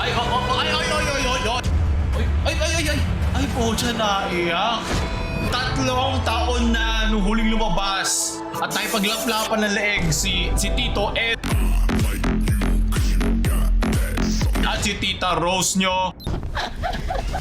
Ay, ay, po dyan naiyak. 3 taon na nung huling lumabas at tayo paglaplapan ng leeg si Tito Ed at si Tita Rose nyo.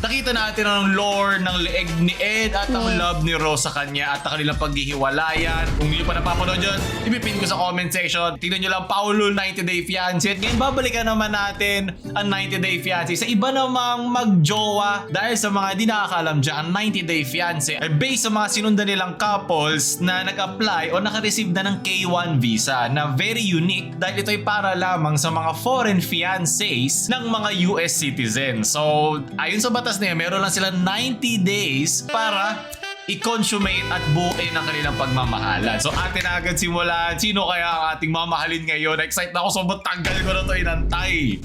Nakita natin ang lore ng leeg ni Ed at ang love ni Rose sa kanya at ang kanilang paghihiwalayan. Kung hindi pa napapanood yun, ipipin ko sa comment section. Tingnan nyo lang PaoLUL 90 Day Fiance. At ngayon babalikan naman natin ang 90 Day Fiance sa iba namang magjowa dahil sa mga di nakakalam dyan, ang 90 Day Fiance ay based sa mga sinundan nilang couples na nag-apply o naka-receive na ng K1 visa na very unique dahil ito ay para lamang sa mga foreign fiancés ng mga US citizens. So, ayon sa batas na yan, meron lang sila 90 days para i-consummate at buuin ang kanilang pagmamahalan. So atin na agad simulan. Sino kaya ang ating mamahalin ngayon? Excited na ako, sobrang tagal ko na ito inantay.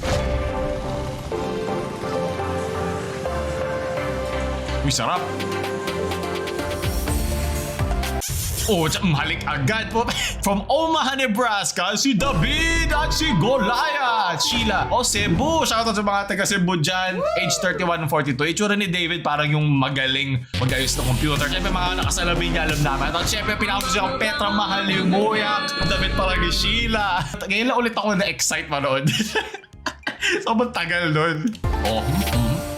Uy, sarap. Oh, mahalik agad po. From Omaha, Nebraska, si David at si Goliath. Sheila o Cebu. Shoutout sa mga taga Cebu dyan. Age 31 and 42. Itsura ni David parang yung magaling mag-ayos ng computer. Siyempre mga nakasalamin niya alam namin. At siyempre pinakapos siya ang Petra Mahalimuyak. David parang ni Sheila. Ngayon lang ulit ako na-excite manood. Sobrang tagal nun. Oh,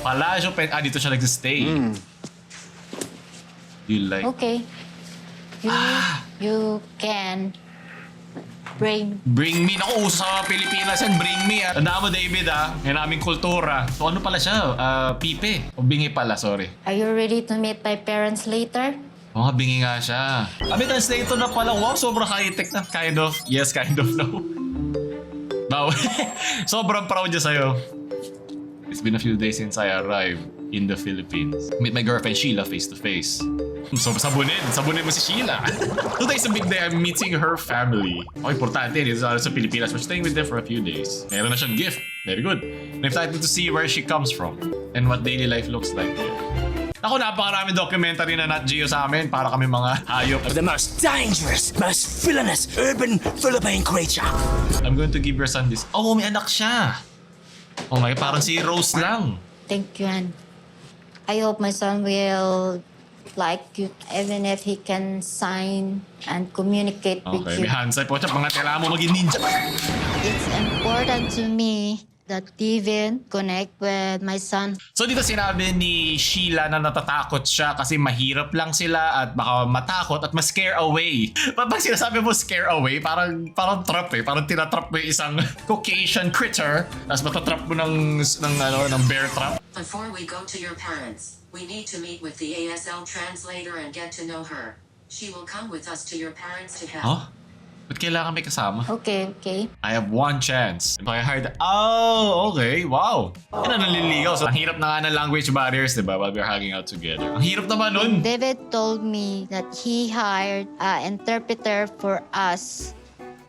Palacio. Dito siya nagsistay. You like... Okay. You can bring me. Naku, uso sa Pilipinas yan. Bring me. Tanda mo, David, Yan aming kultura. So ano pala siya? Pipe. O bingi pala, sorry. Are you ready to meet my parents later? Oo, bingi nga siya. May translator na pala. Wow, sobrang high-tech na. Kind of. Yes, kind of, no. Wow. Sobrang proud niya sa'yo. It's been a few days since I arrived in the Philippines. Meet my girlfriend Sheila face to face. So, sabunin mo si Sheila. Today's a big day. I'm meeting her family. Okay, importante. Dito sa Pilipinas. We're staying with them for a few days. Meron na siyang gift. Very good. I'm excited to see where she comes from and what daily life looks like here. Ako, napakaraming documentary na Nat Geo sa amin para kami mga hayop. The most dangerous, most villainous urban Philippine creature. I'm going to give your son this. Oh, may anak siya. Oh my, parang si Rose lang. Thank you, Anne. I hope my son will like you, even if he can sign and communicate with Okay, may you. handsay po siya. Mga kailangan mo maging ninja. It's important to me that David connect with my son. So dito sinabi ni Sheila na natatakot siya kasi mahirap lang sila at baka matakot at ma-scare away. Pag sinasabi mo scare away, parang trap eh. Parang tinatrap mo yung isang Caucasian critter tapos matatrap mo ng bear trap. Before we go to your parents, we need to meet with the ASL translator and get to know her. She will come with us to your parents to help. Huh? Ba't kailangan may kasama? Okay. I have one chance. If I heard, oh, okay, wow. Yan ang naliligaw. So, ang hirap na nga ng language barriers, di ba? While we're hanging out together. Ang hirap naman nun. David told me that he hired an interpreter for us.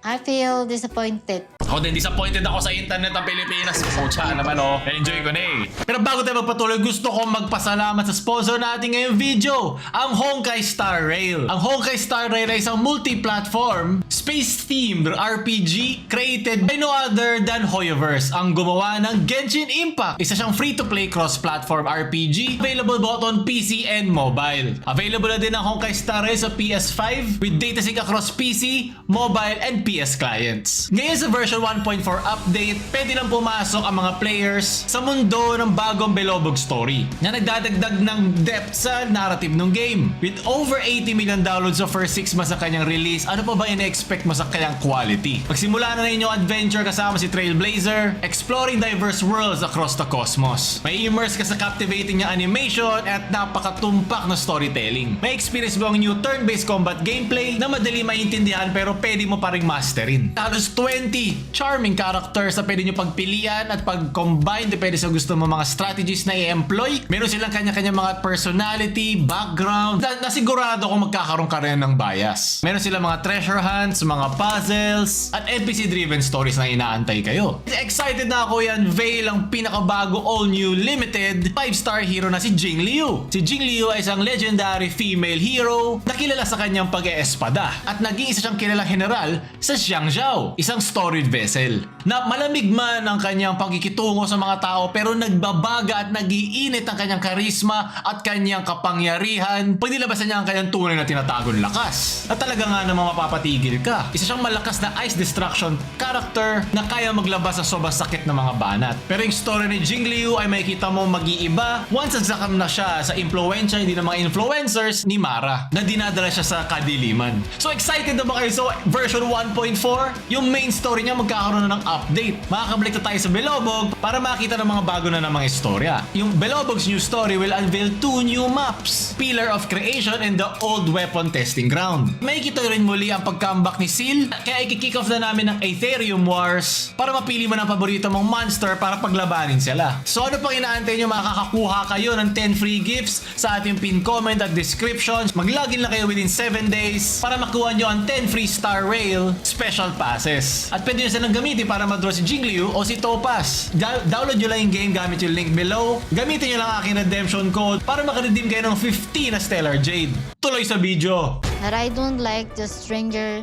I feel disappointed. Ako din, disappointed ako sa internet ng Pilipinas. Pucha naman enjoy ko na eh. Pero bago tayo magpatuloy, gusto kong magpasalamat sa sponsor natin ngayong video, ang Honkai Star Rail. Ang Honkai Star Rail ay isang multi-platform, space-themed RPG created by no other than Hoyoverse, ang gumawa ng Genshin Impact. Isa siyang free-to-play cross-platform RPG, available both on PC and mobile. Available na din ang Honkai Star Rail sa PS5 with datasync across PC, mobile, and PS clients. Ngayon sa version 1.4 update, pwede lang pumasok ang mga players sa mundo ng bagong belobog story na nagdadagdag ng depth sa narrative ng game. With over 80 million downloads sa first 6 months sa kanyang release, ano pa ba ina-expect mo sa kanyang quality? Magsimula na inyong adventure kasama si Trailblazer, exploring diverse worlds across the cosmos. May immerse ka sa captivating niya animation at napakatumpak na storytelling. May experience mo ang new turn-based combat gameplay na madali maintindihan pero pwede mo pa ring masterin. Halos 20 charming characters na pwede nyo pagpilian at pag-combine depende sa gusto mo mga strategies na i-employ. Meron silang kanya-kanya mga personality, background, na sigurado kung magkakaroon ka rin ng bias. Meron silang mga treasure hunts, mga puzzles, at NPC-driven stories na inaantay kayo. Excited na ako yan, Veil ang pinakabago all-new limited 5-star hero na si Jing Liu. Si Jing Liu ay isang legendary female hero na kilala sa kanyang pag-eespada at naging isa siyang kilalang general sa Xiangzhou, isang storied vessel. vessel. Na malamig man ang kanyang pagkikitungo sa mga tao pero nagbabaga at nagiinit ang kanyang karisma at kanyang kapangyarihan pag nilabasan niya ang kanyang tunay na tinatagong lakas. At talaga nga namang mapapatigil ka. Isa siyang malakas na ice destruction character na kaya maglabas sa sobrang sakit ng mga banat. Pero yung story ni Jing Liu ay makikita mo mag-iiba once nagsakam na siya sa impluensya hindi ng mga influencers ni Mara na dinadala siya sa kadiliman. So excited na ba kayo? So version 1.4, yung main story niya magkakaroon na ng update. Makakabalik na tayo sa Belobog para makita ng mga bago na mga istorya. Yung Belobog's new story will unveil 2 new maps, Pillar of Creation and the Old Weapon Testing Ground. Makikita rin muli ang pag-comeback ni Sil, kaya i-kick off na namin ng Aetherium Wars para mapili mo ng paborito mong monster para paglabanin sila. So ano pang inaantay nyo? Makakakuha kayo ng 10 free gifts sa ating pin comment at description. Mag-login lang kayo within 7 days para makuha nyo ang 10 free Star Rail special passes. At pwede nyo silang gamitin para mag-draw si Jing Liu o si Topaz. Download nyo lang yung game gamit yung link below. Gamitin nyo lang aking redemption code para makaredeem kayo ng 50 na Stellar Jade. Tuloy sa video! But I don't like the stranger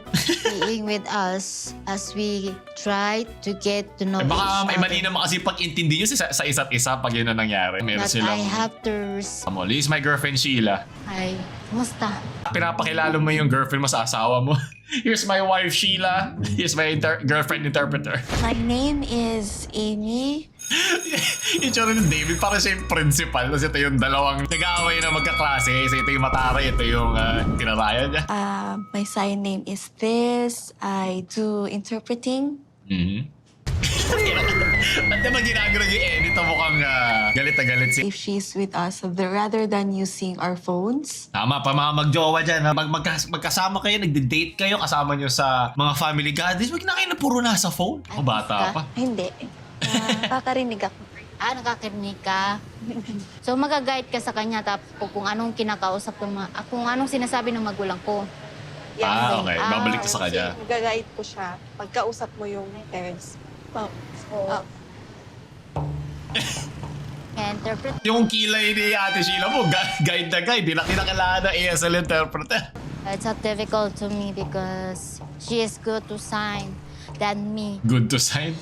being with us as we try to get to know Baka may each mali other. naman kasi pag intindi nyo sa isa't isa pag yun na nangyari. Meron But silang... I have to This is my girlfriend Sheila. Ay, kumusta? Pinapakilala mo yung girlfriend mo sa asawa mo. Here's my wife Sheila. Here's my girlfriend interpreter. My name is Amy. Yung tsura ni David parang siya yung principal. Tapos ito yung dalawang nag-aaway na magkaklase. Isa ito yung mataray, ito yung tinarayan niya. My sign name is this. I do interpreting. At naman ginagawa yung edit na mukhang galit na galit si... If she's with us, rather than using our phones. Tama pa mga magjowa dyan. Magkasama kayo, nagde-date kayo, kasama nyo sa mga family gatherings. Huwag na kayo na puro nasa phone. O bata pa. Hindi. Kakarinig ako. Nakakarinig ka. So mag-guide ka sa kanya tapos kung anong kinakausap ng mga, kung anong sinasabi ng magulang ko. Okay. Babalik ka sa kanya. Mag-guide ko siya. Pagkausap mo yung parents. Interpret. Yung kilay ni Ate Sheila mo, guide na guide. Di na kinakailangan ng ASL interpreter. It's not difficult to me because she is good to sign than me. Good to sign.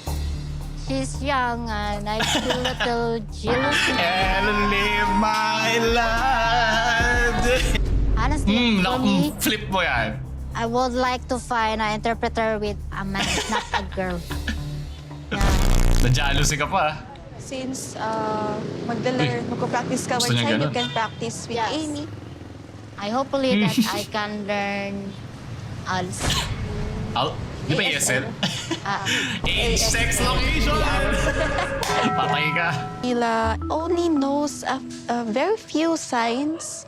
She's young and I feel a little jealous. And live my life. Honestly, for me, Flip mo yan. I would like to find an interpreter with a man, not a girl. Na-jealousy ka pa. Since magpa-practice ka Gusto one niya time, you ganun. can practice with Yes. Amy. I hopefully that I can learn also. Di ba ESL? Age, sex, location! Patay ka. Sheila only knows very few signs.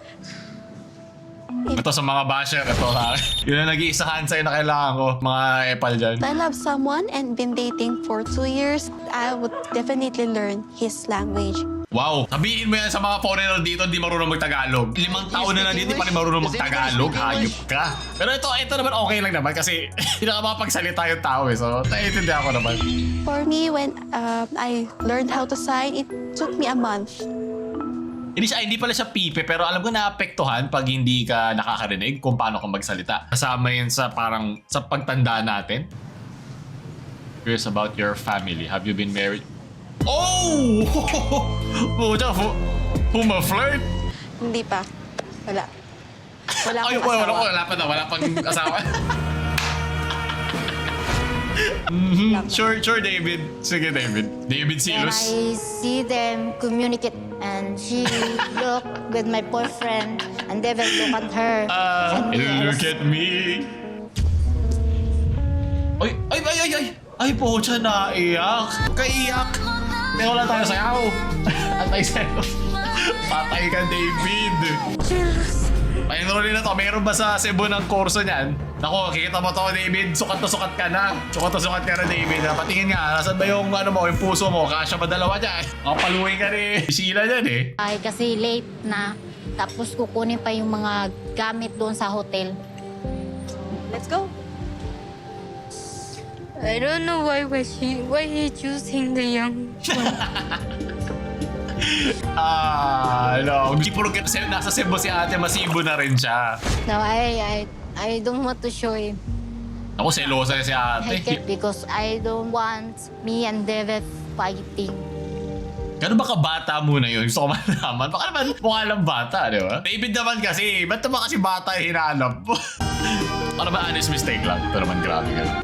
Ito sa mga basher, ito ha. Yun ang nag-iisahan sa'yo na kailangan ko. Mga epal dyan. If I love someone and been dating for 2 years, I would definitely learn his language. Wow! Sabihin mo yan sa mga foreigner dito, hindi marunong mag-Tagalog. 5 taon na lang dito, hindi pa rin marunong mag-Tagalog. Hayop ka. Pero ito naman okay lang naman kasi hindi na makapagsalita yung tao eh. So, naiintindihan ko naman. For me, when I learned how to sign, it took me a month. Hindi pala siya pipe, pero alam ko naapektuhan pag hindi ka nakakarinig kung paano ka magsalita. Kasama yun sa parang sa pagtanda natin. Curious about your family. Have you been married? Oh! Pucha, puma-flirt? Hindi pa. Wala. Wala Ay, akong asawa. wala pang asawa. Sure, David. Sige, David. David And Silus. I see them communicate and she look with my boyfriend and they will look at her. And me, I Look was- at me. Ay, pucha, naiyak. Kaiyak. Pero wala tayo sayaw. At tayo sayaw. Patay ka, David. Painrolin na to. Meron ba sa Cebu ng kurso niyan? Naku, kikita mo to, David. Sukat na sukat ka na. Sukat ka na, David. Patingin nga, nasan ba yung, yung puso mo? Kasya ba dalawa dyan? Makapaluin ka ni Sheila dyan eh. Ay, kasi late na. Tapos kukunin pa yung mga gamit doon sa hotel. Let's go. I don't know why he choosing the young one. No. Puro nasa Cebu si ate, masibo na rin siya. No, I don't want to show him. Ako, selosa si I ate. can't because I don't want me and David fighting. Gano'n ba kabata muna yun? Gusto ko malaman. Baka naman mukha lang bata, di ba? David naman kasi. Ba't naman kasi bata yung hinahanap mo? Baka naman honest mistake lang. Ito naman grabe ka.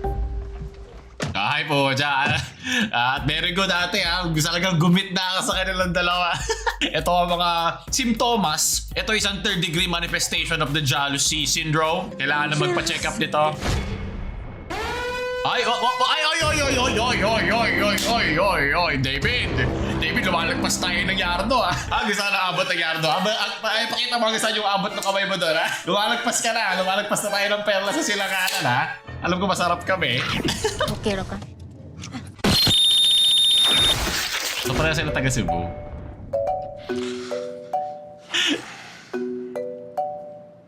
Hi po, dyan. At very good ate ha. Gusto talagang gumit na ako sa kanilang dalawa. Ito ang mga simptomas. Ito isang third degree manifestation of the jealousy syndrome. Kailangan na magpa-check up nito. Ay, David, lumalagpas tayo ng yardo ah. Gusto ka na abot ng yardo. Ay, pakita mo saan yung abot ng kamay mo doon ha. Lumalagpas ka na. Lumalagpas na tayo ng perla sa silanganan ha. Alam ko masarap kami. Okay, ka. So pareha sila taga Cebu.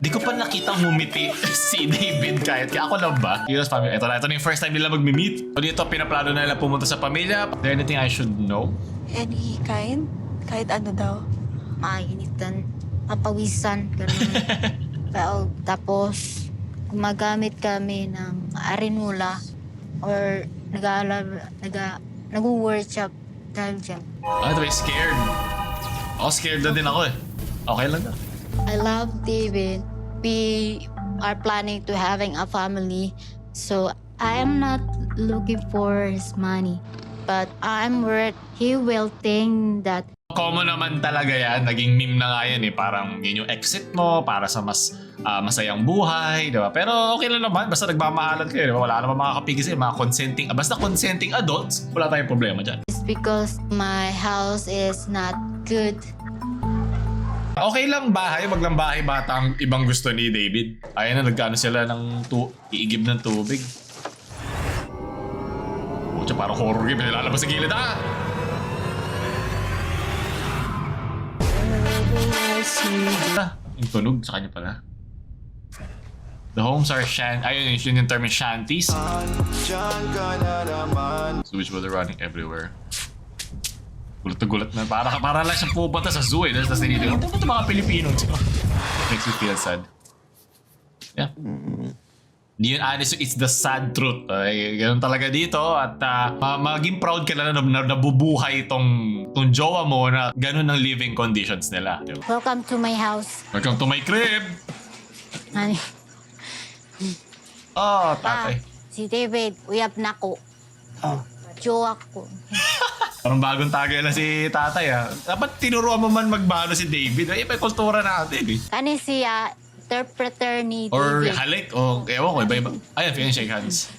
Di ko pa nakitang ngumiti si David kahit ako lang ba? Heroes family. Ito na yung first time nila mag-meet. So dito, pinaplano na nila pumunta sa pamilya. Is there anything I should know? Any kind? Kahit ano daw. Mainitan, papawisan, gano'n. Pero tapos, gumagamit kami ng arinula or nag-workshop dahil dyan. Ito may scared. Ako scared na din ako eh. Okay lang na. I love David. We are planning to having a family. So I am not looking for his money. But I'm worried he will think that Common naman talaga yan. Naging meme na nga yan eh. Parang yun yung exit mo para sa mas masayang buhay. Diba? Pero okay lang naman. Basta nagmamahalan kayo. Diba? Wala naman makakapigil sa'yo. Mga consenting, basta consenting adults, wala tayong problema dyan. it's because my house is not good. Okay lang bahay. Wag lang bahay bata ang ibang gusto ni David. Ayan na, nagkano sila ng iigib ng tubig. Pucha, parang horror game. Nilalabas sa gilid. Yung tunog sa kanya pala. The homes are ayun yung term is shanties. Sewage water running everywhere. Gulat na gulat na. Para lang siyang pupunta sa zoo eh. Tapos nilito. Ito ba ito mga Pilipino? Makes me feel sad. Yeah. Hindi yun honest. It's the sad truth. Ay, ganun talaga dito. At maging proud ka na nabubuhay itong jowa mo na ganun ang living conditions nila. Diba? Welcome to my house. Welcome to my crib! Honey. Oh, tatay. Si David, uyab na ko. Jowa ko. Parang bagong tagay lang si tatay ah. Dapat tinuruan mo man magbano si David. Ay, may kultura natin eh. Kani siya, interpreter ni Or David. halik. O ewan ko, iba-iba. Ayan, shake hands.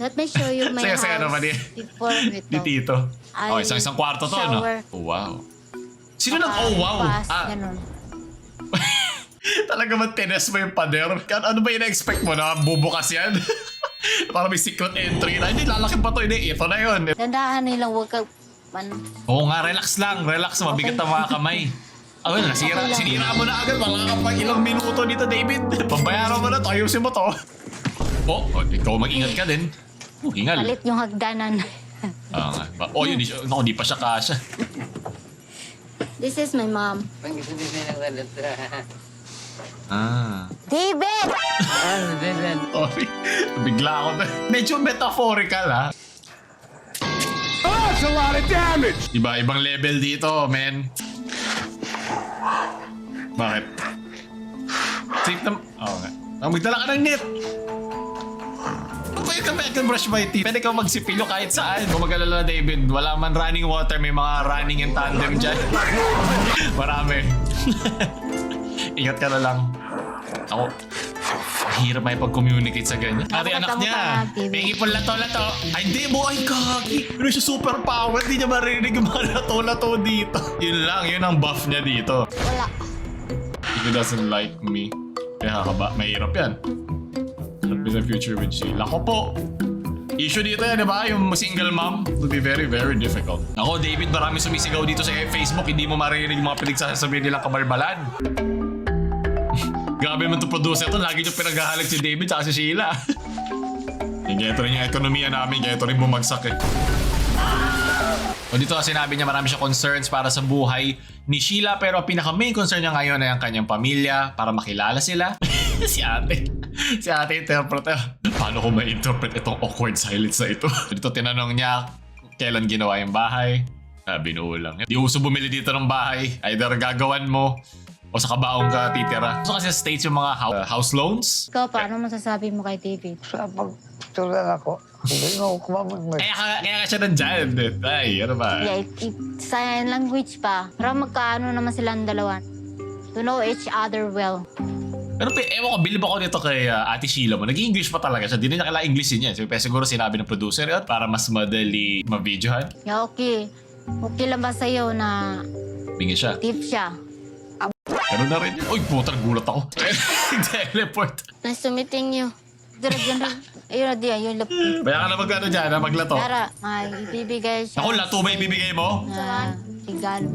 Let me show you my house Saya-saya naman eh. before we Ni talk. Tito. I Oh, isang kwarto to, no? shower. Oh, wow. Sino nang oh, wow? Ganun. Talaga man tines mo yung pader? Ano ba ina-expect mo na bubukas yan? Para may secret entry na. Hindi, lalaki pa to. Hindi, ito na yun. Tandahan nilang huwag ka Oo nga, relax lang. Relax, mabigat ang mga kamay. Ayun, sinira mo na agad. Wala ka pa ilang minuto dito, David. Pambayaran mo na to. Ayusin mo to. Oh, ikaw mag-ingat ka din. Hingal. palit yung hagdanan. Oo nga. Oh, yun. Naku, di pa siya kasha. This is my mom. David! Sorry. Bigla ako na. Medyo metaphorical, ha? That's a lot of damage! Ibang level dito, man. Bakit? Safe na... Oo nga. Magdala ka ng net! Pwede ka brush my teeth. Pwede ka magsipilyo kahit saan. Kung mag-alala, David, wala man running water. May mga running in tandem dyan. Marami. Ingat ka na lang. Ako, hirap may pag-communicate sa ganyan. Ate, anak niya. May ipon lato-lato. Ay, hindi mo. Ay, kaki. Pero siya super power. Hindi niya marinig yung mga lato-lato dito. Yun lang. Yun ang buff niya dito. Wala. If he doesn't like me, kaya mahirap yan. Be the future with Sheila. Ako po. Issue dito yan, di ba? Yung single mom will be very, very difficult. Ako, David, marami sumisigaw dito sa Facebook. Hindi mo marinig yung mga pinagsasabihin nilang kabarbalan. Grabe naman itong producer ito. Lagi nyo pinaghahalag si David at si Sheila. Ganyan rin yung ekonomiya namin. Ganyan rin bumagsak eh. O dito kasi sinabi niya marami siya concerns para sa buhay ni Sheila. Pero ang pinaka-main concern niya ngayon ay ang kanyang pamilya para makilala sila. Si ate. Si ate interpreter. Paano ko ma-interpret itong awkward silence na ito? Dito tinanong niya kailan ginawa yung bahay. Binuulang. Di uso bumili dito ng bahay. Either gagawan mo o sa kabaong ka titira. So kasi states yung mga house loans. Ikaw, paano masasabi mo kay David? Sa pagtulan ako, hindi mo kumamag. Kaya ka siya nandyan. Ay, ano ba? Yeah, sign language pa. Pero magkaano naman silang dalawa. To know each other well. Pero ewan ko, bilib ako nito kay Ate Sheila mo. Nag-English pa talaga siya. Di na niya kailangan Englishin yan. Siguro sinabi ng producer yun para mas madali ma-videohan. Yeah, okay. Okay lang ba sa'yo na Bingi siya. tip siya? Ganun na rin yun. Uy, puta, nagulat ako. Teleport. Nice to meeting you. Ayun na diyan, yung lap. Baya ka na mag-ano dyan, maglato. Tara, may ibibigay siya. Ako, lato ba ibibigay mo? Na regalo.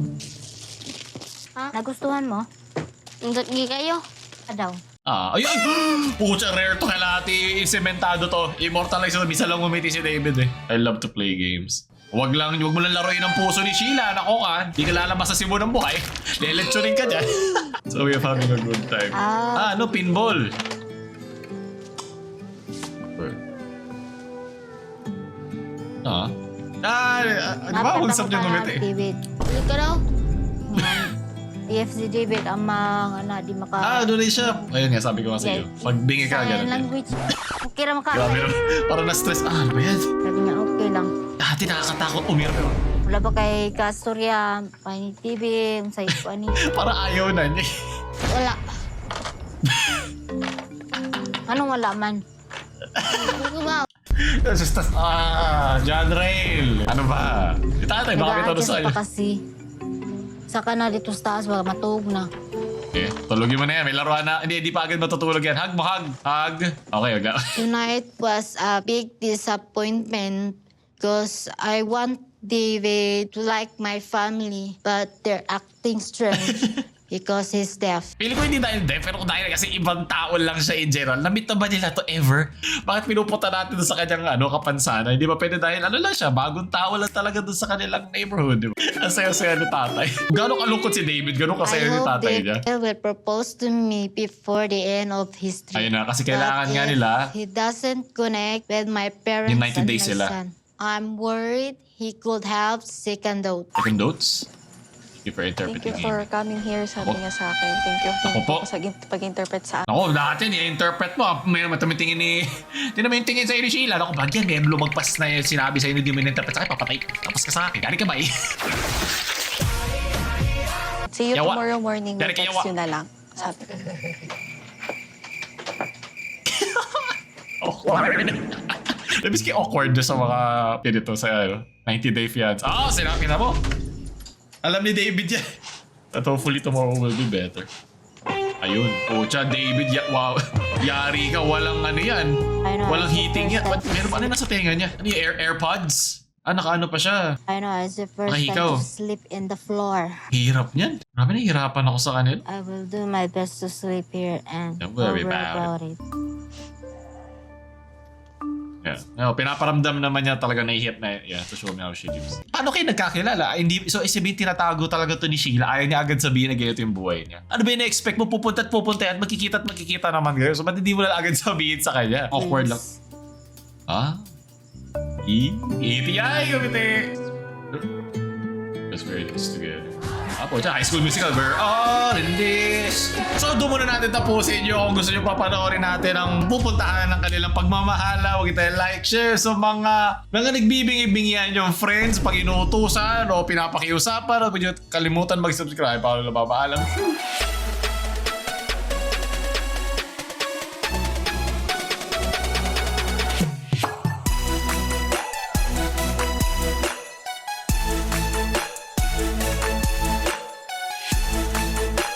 Nagustuhan mo? Hindi kayo. Daw. Ay! Pucha, rare to. Kailangan i-sementado to. Immortalize ito. Bisa lang umiti si David eh. I love to play games. Huwag mo lang laruin ang puso ni Sheila. Nako ka. Hindi ka lalabas sa sibo ng buhay. Lelektsurin ka dyan. So we are having a good time. Ano? Pinball. Ano ba? Unsap niya ngumiti. David. Balik ka daw. EFC David, ang mga di maka... Doon rin siya. Ayun nga, sabi ko nga sa'yo. Pag bingi ka, Sign ganun. language. Okay lang maka. Grabe no? Parang na-stress. Ano ba yan? Sabi niya, okay lang. Dati nakakatakot umirap. Wala ba kay Kastorya, Pani TV, sa ani? Parang ayaw na niya. Wala. Anong wala man? John Rail. Ano ba? Itatay, baka may tanong sa'yo. Pa kasi. Saka na dito sa taas, baka matulog na. Okay, tulogin mo na yan. May laruan na. Hindi pa agad matutulog yan. Hug mo, hug. Hug. Okay, hug. Tonight was a big disappointment because I want David to like my family, but they're acting strange because he's deaf. Pili ko hindi dahil deaf, pero dahil kasi ibang tao lang siya in general. Na-meet na ba nila to ever? Bakit pinupunta natin doon sa kanyang kapansanan? Hindi ba pwede dahil lang siya? Bagong tao lang talaga doon sa kanilang neighborhood. Diba? Ang saya-saya ni tatay. Gano'ng kalungkot si David? Gano'ng kasaya ni tatay niya? I hope David will propose to me before the end of his trip. Ayun na, kasi kailangan But nga if nila. he doesn't connect with my parents Yung 90 and days my sila. son, I'm worried he could have second thought. Second notes? Thank you for Thank interpreting. you for coming here, sabi niya sa akin. Thank you Ako po. sa pag-interpret sa akin. Ako, dati ni-interpret mo. May tumitingin ni... Hindi naman yung tingin sa'yo ni Sheila. Ako, bagyan, may lumagpas na yung sinabi sa'yo na di mo in-interpret sa'kin. Papatay. Tapos ka sa akin. Gari ka ba eh? See you Yawa. tomorrow morning. Dari We'll ka text yawa. you na lang. Sabi. Awkward. Labis kayo awkward sa mga pinito sa 90 Day Fiance. Sinabi na mo. Alam ni David yan. But hopefully tomorrow will be better. Ayun. Pucha, David. Wow. Yari ka. Walang ano yan. Walang heating yan. Meron pa ano nasa tenga niya? Ano yung AirPods? Naka-ano pa siya. I know, it's the first Nakahikaw. time to sleep in the floor. Hirap niyan. Grabe na hirapan ako sa kanila. I will do my best to sleep here and Don't worry about it. Yeah. No, pinaparamdam naman niya talaga na-hit na to show me how she lives. Paano kayo nagkakilala? So isipin tinatago talaga to ni Sheila. Ayaw niya agad sabihin na ganito yung buhay niya. Ano ba yung na-expect mo? Pupunta at magkikita naman kayo. So ba't hindi mo na agad sabihin sa kanya? Awkward lang. ETI kumite. That's very nice together. High School Musical, we're all in this. So doon muna natin tapusin nyo kung gusto nyo papanoorin natin ang pupuntahan ng kanilang pagmamahala. Huwag tayo like, share sa mga nagbibingi-bingihan yung friends pag inuutusan o pinapakiusapan. Huwag nyo kalimutan mag-subscribe para na babaalam.